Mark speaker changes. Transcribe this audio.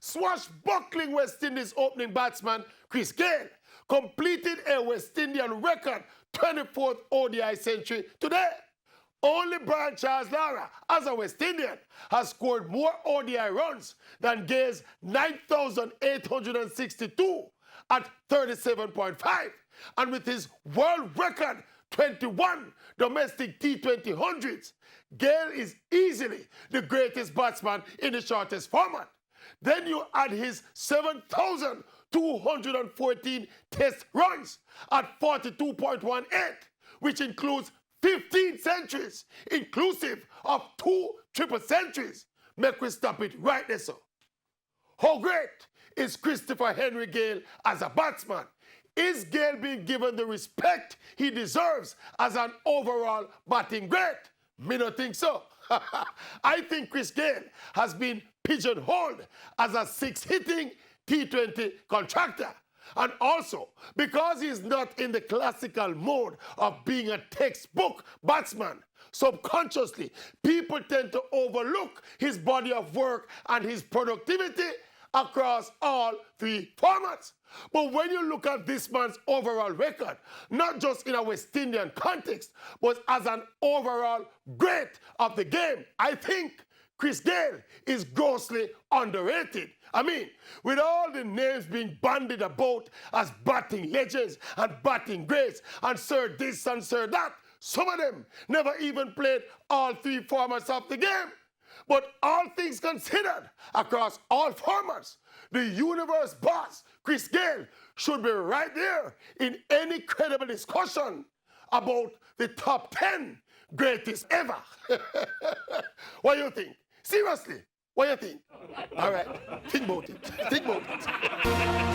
Speaker 1: Swashbuckling West Indies opening batsman Chris Gayle completed a West Indian record 24th ODI century today. Only Brian Charles Lara, as a West Indian, has scored more ODI runs than Gayle's 9,862 at 37.5. And with his world record 21 domestic T20 hundreds, Gayle is easily the greatest batsman in the shortest format. Then you add his 7,214 test runs at 42.18, which includes 15 centuries, inclusive of 2 triple centuries. Make we stop it right there, so. How great is Christopher Henry Gayle as a batsman? Is Gayle being given the respect he deserves as an overall batting great? Me not think so. I think Chris Gayle has been pigeonholed as a six-hitting T20 contractor. And also, because he's not in the classical mode of being a textbook batsman, subconsciously, people tend to overlook his body of work and his productivity across all 3 formats. But when you look at this man's overall record, not just in a West Indian context, but as an overall great of the game, I think Chris Gayle is grossly underrated. I mean, with all the names being bandied about as batting legends and batting greats, and Sir this and Sir that, some of them never even played all 3 formats of the game. But all things considered, across all formats, the universe boss, Chris Gayle, should be right there in any credible discussion about the top 10 greatest ever. What do you think? Seriously, what do you think? All right, think about it. Think about it.